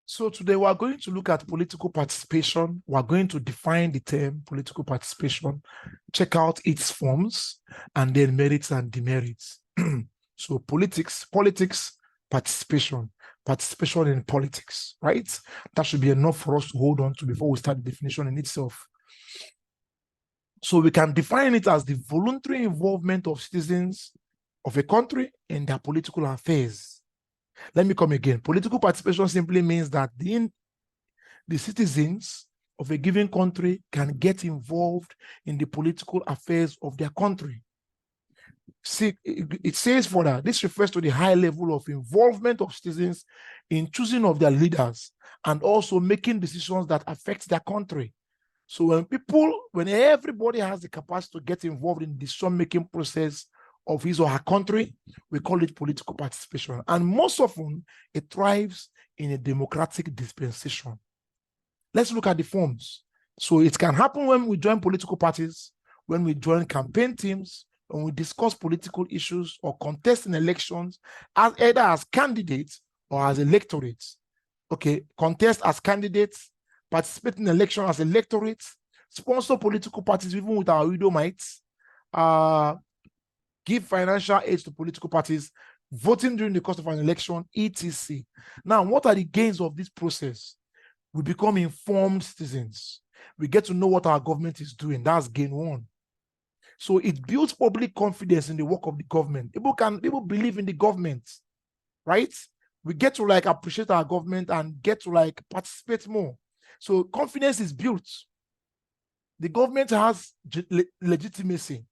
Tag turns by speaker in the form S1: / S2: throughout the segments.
S1: So today we are going to look at political participation. We are going to define the term political participation, check out its forms, and then merits and demerits. So politics, participation in politics, right? That should be enough for us to hold on to before we start the definition in itself. So we can define it as the voluntary involvement of citizens of a country in their political affairs. Let me come again. Political participation simply means that the citizens of a given country can get involved in the political affairs of their country. See, it says further, this refers to the high level of involvement of citizens in choosing of their leaders and also making decisions that affect their country. So when everybody has the capacity to get involved in the decision-making process of his or her country, we call it political participation. And most often, it thrives in a democratic dispensation. Let's look at the forms. So it can happen when we join political parties, when we join campaign teams, when we discuss political issues or contest in elections, either as candidates or as electorates. Okay, contest as candidates, participate in election as electorates, sponsor political parties even with our widow mites, give financial aid to political parties, voting during the course of an election, etc. Now, what are the gains of this process? We become informed citizens. We get to know what our government is doing. That's gain one. So it builds public confidence in the work of the government. People believe in the government, right? We get to appreciate our government and get to participate more. So confidence is built. The government has legitimacy.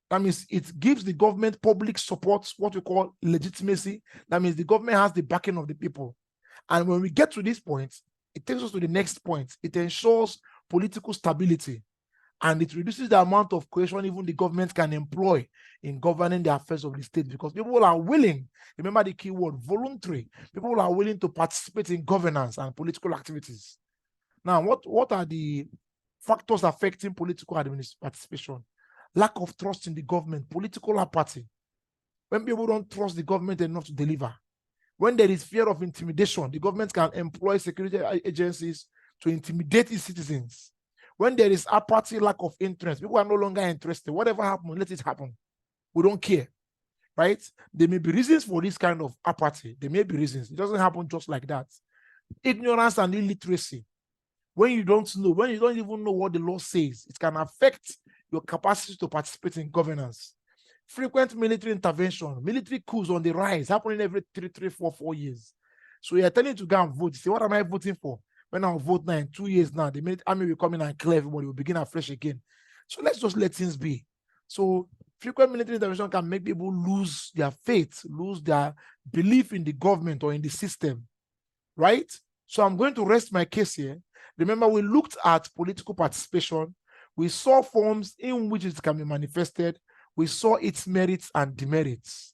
S1: That means it gives the government public support, what we call legitimacy. That means the government has the backing of the people. And when we get to this point, it takes us to the next point. It ensures political stability, and it reduces the amount of coercion even the government can employ in governing the affairs of the state, because people are willing, remember the key word, voluntary. People are willing to participate in governance and political activities. Now, what are the factors affecting political participation? Lack of trust in the government, political apathy. When people don't trust the government enough to deliver. When there is fear of intimidation, the government can employ security agencies to intimidate its citizens. When there is apathy, lack of interest, people are no longer interested. Whatever happens, let it happen. We don't care, right? There may be reasons for this kind of apathy. There may be reasons. It doesn't happen just like that. Ignorance and illiteracy. When you don't know, when you don't even know what the law says, it can affect your capacity to participate in governance. Frequent military intervention, military coups on the rise, happening every 4 years. So you're telling to go and vote. You say, what am I voting for? When I'll vote now in 2 years now, the minute army will come in and clear everybody, will begin afresh again. So let's just let things be. So frequent military intervention can make people lose their faith, lose their belief in the government or in the system, right? So I'm going to rest my case here. Remember, we looked at political participation. We saw forms in which it can be manifested. We saw its merits and demerits.